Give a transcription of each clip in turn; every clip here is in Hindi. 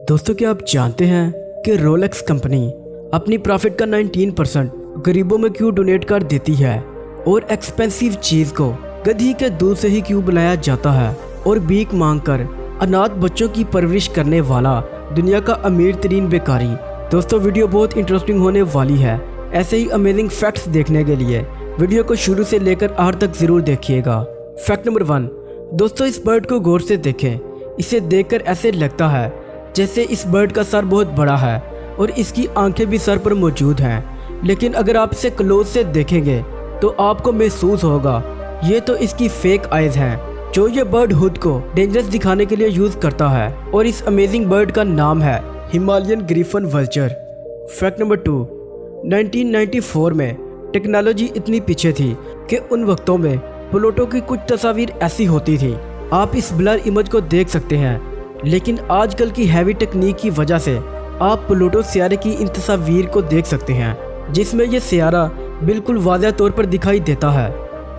दोस्तों, क्या आप जानते हैं कि रोलेक्स कंपनी अपनी प्रॉफिट का 19% गरीबों में क्यों डोनेट कर देती है और एक्सपेंसिव चीज़ को गधी के दूध से ही क्यों बनाया जाता है और भीख मांगकर अनाथ बच्चों की परवरिश करने वाला दुनिया का अमीर तरीन बेकारी। दोस्तों, वीडियो बहुत इंटरेस्टिंग होने वाली है। ऐसे ही अमेजिंग फैक्ट्स देखने के लिए वीडियो को शुरू से लेकर आखिर तक ज़रूर देखिएगा। Fact number 1। दोस्तों, इस बर्ड को गौर से देखें। इसे देखकर ऐसे लगता है जैसे इस बर्ड का सर बहुत बड़ा है और इसकी आंखें भी सर पर मौजूद हैं, लेकिन अगर आप इसे क्लोज से देखेंगे तो आपको महसूस होगा ये तो इसकी फेक आइज़ हैं जो ये बर्ड हुड को डेंजरस दिखाने के लिए यूज़ करता है। और इस अमेजिंग बर्ड का नाम है Himalayan Griffin vulture. Fact number 2। 1994 में टेक्नोलॉजी इतनी पीछे थी कि उन वक्तों में प्लूटो की कुछ तस्वीर ऐसी होती थी, आप इस ब्लर इमेज को देख सकते हैं, लेकिन आजकल की हैवी टेक्निक की वजह से आप प्लूटो सियारे की इन तस्वीर को देख सकते हैं जिसमें यह सियारा बिल्कुल वाज़ह तौर पर दिखाई देता है।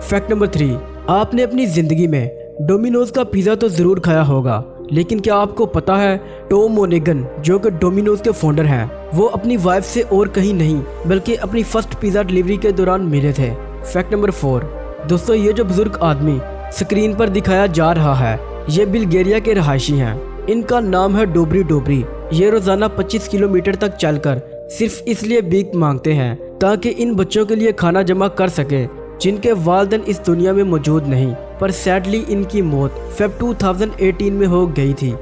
Fact number 3। आपने अपनी ज़िंदगी में डोमिनोज का पिज़्ज़ा तो ज़रूर खाया होगा, लेकिन क्या आपको पता है टॉम मोनेगन जो कि डोमिनोज के फाउंडर हैं, वो अपनी वाइफ से और कहीं नहीं बल्कि अपनी फर्स्ट पिज़्ज़ा डिलीवरी के दौरान मिले थे। Fact number 4। दोस्तों, ये जो बुजुर्ग आदमी स्क्रीन पर दिखाया जा रहा है ये बुल्गारिया के रहायशी हैं। इनका नाम है डोबरी डोबरी। ये रोज़ाना 25 किलोमीटर तक चलकर सिर्फ इसलिए भीख मांगते हैं ताकि इन बच्चों के लिए खाना जमा कर सके जिनके वालिदैन इस दुनिया में मौजूद नहीं। पर सैडली इनकी मौत फेब 2018 में हो गई थी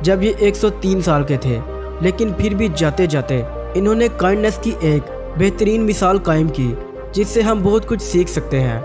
जब ये 103 साल के थे, लेकिन फिर भी जाते जाते इन्होंने काइंडनेस की एक बेहतरीन मिसाल कायम की जिससे हम बहुत कुछ सीख सकते हैं।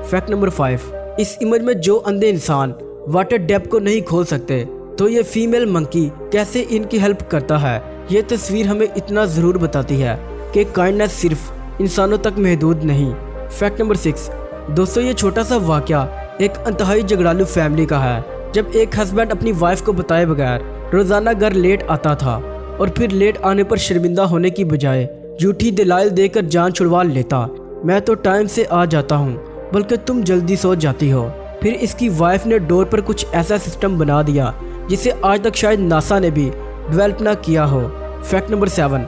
Fact number 5। इस इमेज में जो अंधे इंसान वाटर डेप्थ को नहीं खोल सकते तो ये फीमेल मंकी कैसे इनकी हेल्प करता है। ये तस्वीर हमें इतना ज़रूर बताती है कि काइंडनेस सिर्फ इंसानों तक महदूद नहीं। Fact number 6। दोस्तों, ये छोटा सा वाक़या एक इंतहाई झगड़ालू फैमिली का है जब एक हस्बैंड अपनी वाइफ को बताए बगैर रोज़ाना घर लेट आता था और फिर लेट आने पर शर्मिंदा होने की बजाय झूठी दलाइल देकर जान छुड़वा लेता। मैं तो टाइम से आ जाता हूँ बल्कि तुम जल्दी सो जाती हो। फिर इसकी वाइफ ने डोर पर कुछ ऐसा सिस्टम बना दिया जिसे आज तक शायद नासा ने भी डेवलप ना किया हो। Fact number 7।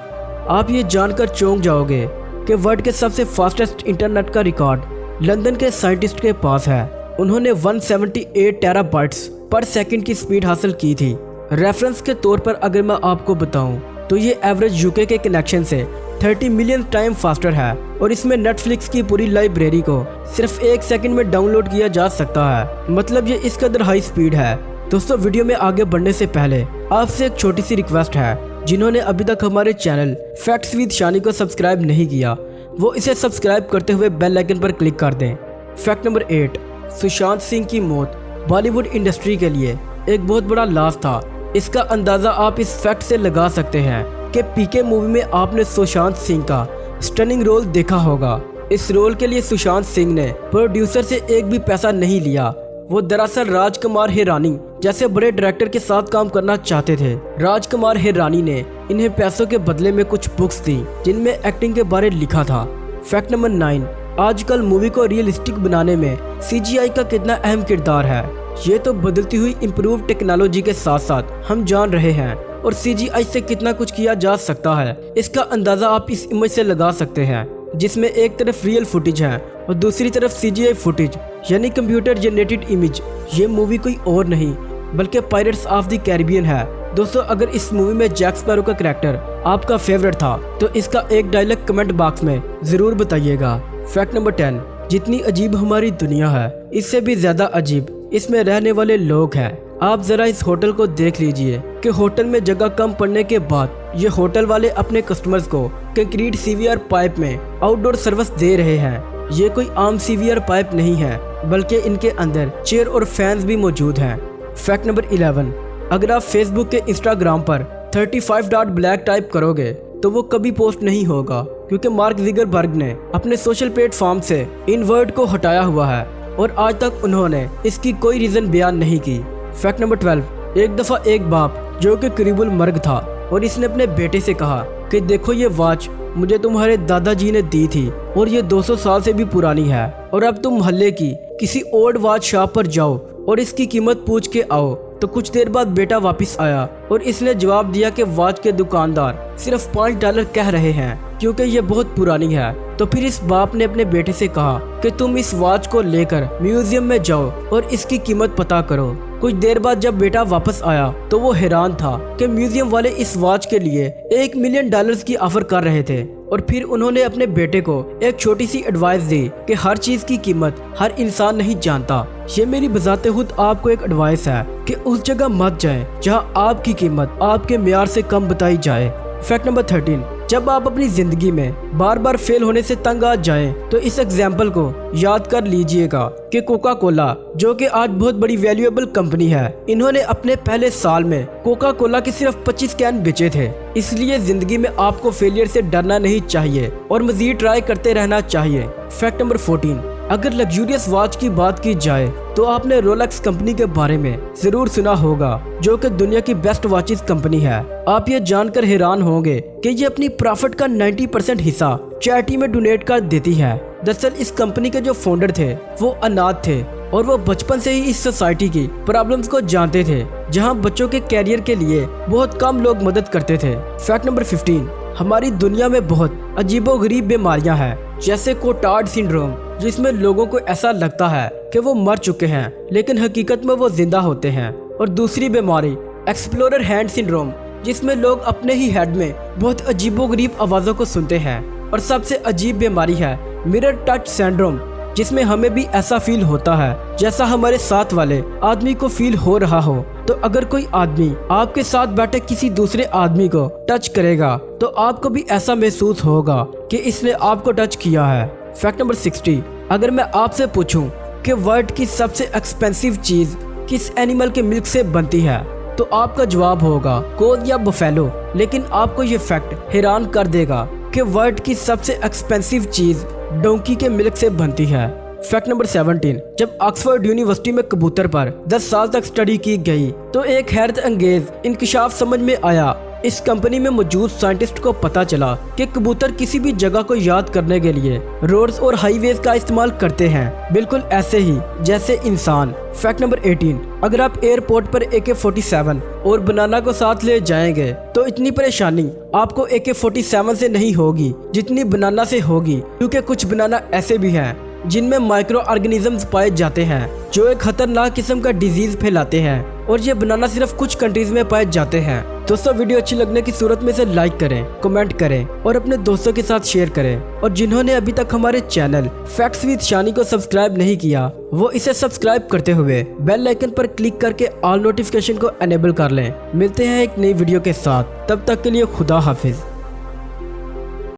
आप ये जानकर चौंक जाओगे कि वर्ल्ड के सबसे फास्टेस्ट इंटरनेट का रिकॉर्ड लंदन के साइंटिस्ट के पास है। उन्होंने 178 टेराबाइट्स पर सेकंड की स्पीड हासिल की थी। रेफरेंस के तौर पर अगर मैं आपको बताऊं तो ये एवरेज यूके के कनेक्शन से 30 मिलियन टाइम फास्टर है और इसमें नेटफ्लिक्स की पूरी लाइब्रेरी को सिर्फ 1 सेकंड में डाउनलोड किया जा सकता है। मतलब ये इस कदर हाई स्पीड है। दोस्तों, वीडियो में आगे बढ़ने से पहले आपसे एक छोटी सी रिक्वेस्ट है, जिन्होंने अभी तक हमारे चैनल फैक्ट्स विद शानी को सब्सक्राइब नहीं किया वो इसे सब्सक्राइब करते हुए बेल आइकन पर क्लिक कर दें। Fact number 8। सुशांत सिंह की मौत बॉलीवुड इंडस्ट्री के लिए एक बहुत बड़ा लॉस था। इसका अंदाज़ा आप इस फैक्ट से लगा सकते हैं कि पीके मूवी में आपने सुशांत सिंह का स्टनिंग रोल देखा होगा। इस रोल के लिए सुशांत सिंह ने प्रोड्यूसर से एक भी पैसा नहीं लिया। वो दरअसल राजकुमार हिरानी जैसे बड़े डायरेक्टर के साथ काम करना चाहते थे। राजकुमार हिरानी ने इन्हें पैसों के बदले में कुछ बुक्स दी जिनमें एक्टिंग के बारे लिखा था। Fact number 9। आजकल मूवी को रियलिस्टिक बनाने में CGI का कितना अहम किरदार है ये तो बदलती हुई इम्प्रूव टेक्नोलॉजी के साथ साथ हम जान रहे हैं, और CGI से कितना कुछ किया जा सकता है इसका अंदाज़ा आप इस इमेज से लगा सकते हैं, जिसमें एक तरफ रियल फुटेज है और दूसरी तरफ CGI फुटेज यानी कंप्यूटर जनरेटेड इमेज। ये मूवी कोई और नहीं बल्कि पायरेट्स ऑफ द कैरिबियन है। दोस्तों, अगर इस मूवी में जैक स्पैरो का कैरेक्टर आपका फेवरेट था तो इसका एक डायलॉग कमेंट बॉक्स में ज़रूर बताइएगा। Fact number 10। जितनी अजीब हमारी दुनिया है इससे भी ज़्यादा अजीब इसमें रहने वाले लोग हैं। आप ज़रा इस होटल को देख लीजिए कि होटल में जगह कम पड़ने के बाद ये होटल वाले अपने कस्टमर्स को कंक्रीट CVR पाइप में आउटडोर सर्विस दे रहे हैं। ये कोई आम CVR पाइप नहीं है बल्कि इनके अंदर चेयर और फैंस भी मौजूद हैं। Fact number 11। अगर आप फेसबुक के इंस्टाग्राम पर 35 डॉट ब्लैक टाइप करोगे तो वो कभी पोस्ट नहीं होगा क्योंकि मार्क ज़ुकरबर्ग ने अपने सोशल प्लेटफॉर्म से इन वर्ड को हटाया हुआ है और आज तक उन्होंने इसकी कोई रीज़न बयान नहीं की। Fact number 12। एक दफ़ा एक बाप जो कि करीबुल मर्ग था और इसने अपने बेटे से कहा कि देखो ये वॉच मुझे तुम्हारे दादाजी ने दी थी और ये 200 साल से भी पुरानी है और अब तुम मोहल्ले की किसी ओल्ड वॉच शॉप पर जाओ और इसकी कीमत पूछ के आओ तो कुछ देर बाद बेटा वापस आया और इसने जवाब दिया कि वॉच के दुकानदार सिर्फ $5 कह रहे हैं क्योंकि ये बहुत पुरानी है। तो फिर इस बाप ने अपने बेटे से कहा कि तुम इस वॉच को लेकर म्यूजियम में जाओ और इसकी कीमत पता करो। कुछ देर बाद जब बेटा वापस आया तो वो हैरान था कि म्यूजियम वाले इस वॉच के लिए $1 मिलियन की ऑफर कर रहे थे। और फिर उन्होंने अपने बेटे को एक छोटी सी एडवाइस दी कि हर चीज की कीमत हर इंसान नहीं जानता। ये मेरी बजाते खुद आपको एक एडवाइस है कि उस जगह मत जाएं जहां आपकी कीमत आपके मियार से कम बताई जाए। फैक्ट नंबर 13, जब आप अपनी जिंदगी में बार बार फेल होने से तंग आ जाएं, तो इस एग्जाम्पल को याद कर लीजिएगा कि कोका कोला, जो कि आज बहुत बड़ी वैल्यूएबल कंपनी है, इन्होंने अपने पहले साल में कोका कोला के सिर्फ 25 कैन बेचे थे। इसलिए जिंदगी में आपको फेलियर से डरना नहीं चाहिए और मजीद ट्राई करते रहना चाहिए। फैक्ट नंबर 14, अगर लग्जूरियस वॉच की बात की जाए तो आपने रोलेक्स कंपनी के बारे में जरूर सुना होगा, जो कि दुनिया की बेस्ट वॉचेस कंपनी है। आप ये जानकर हैरान होंगे कि ये अपनी प्रॉफिट का 90% हिस्सा चैरिटी में डोनेट कर देती है। दरअसल इस कंपनी के जो फाउंडर थे वो अनाथ थे और वो बचपन से ही इस सोसाइटी की प्रॉब्लम्स को जानते थे, जहां बच्चों के कैरियर के लिए बहुत कम लोग मदद करते थे। फैक्ट नंबर 15, हमारी दुनिया में बहुत अजीबोगरीब बीमारियां हैं, जैसे कोटार्ड सिंड्रोम, जिसमें लोगों को ऐसा लगता है कि वो मर चुके हैं लेकिन हकीकत में वो जिंदा होते हैं। और दूसरी बीमारी एक्सप्लोरर हैंड सिंड्रोम, जिसमें लोग अपने ही हेड में बहुत अजीबोगरीब आवाज़ों को सुनते हैं। और सबसे अजीब बीमारी है मिरर टच सिंड्रोम, जिसमें हमें भी ऐसा फील होता है जैसा हमारे साथ वाले आदमी को फील हो रहा हो। तो अगर कोई आदमी आपके साथ बैठे किसी दूसरे आदमी को टच करेगा तो आपको भी ऐसा महसूस होगा कि इसने आपको टच किया है। फैक्ट नंबर 60, अगर मैं आपसे पूछूं कि वर्ल्ड की सबसे एक्सपेंसिव चीज किस एनिमल के मिल्क से बनती है, तो आपका जवाब होगा कोल या बफेलो। लेकिन आपको ये फैक्ट हैरान कर देगा कि वर्ल्ड की सबसे एक्सपेंसिव चीज डोंकी के मिल्क से बनती है। फैक्ट नंबर 17, जब ऑक्सफोर्ड यूनिवर्सिटी में कबूतर पर 10 साल तक स्टडी की गई तो एक हैरत अंगेज इंकशाफ समझ में आया। इस कंपनी में मौजूद साइंटिस्ट को पता चला कि कबूतर किसी भी जगह को याद करने के लिए रोड्स और हाईवेज का इस्तेमाल करते हैं, बिल्कुल ऐसे ही जैसे इंसान। फैक्ट नंबर 18, अगर आप एयरपोर्ट पर AK-47 और बनाना को साथ ले जाएंगे तो इतनी परेशानी आपको AK-47 से नहीं होगी जितनी बनाना से होगी, क्योंकि कुछ बनाना ऐसे भी हैं जिनमें माइक्रो ऑर्गेनिजम्स पाए जाते हैं जो एक खतरनाक किस्म का डिजीज फैलाते हैं, और ये बनाना सिर्फ कुछ कंट्रीज में पाए जाते हैं। दोस्तों, वीडियो अच्छी लगने की सूरत में इसे लाइक करें, कमेंट करें और अपने दोस्तों के साथ शेयर करें। और जिन्होंने अभी तक हमारे चैनल फैक्ट्स विद शानी को सब्सक्राइब नहीं किया, वो इसे सब्सक्राइब करते हुए बेल आइकन पर क्लिक करके ऑल नोटिफिकेशन को एनेबल कर लें। मिलते हैं एक नई वीडियो के साथ, तब तक के लिए खुदा हाफिज।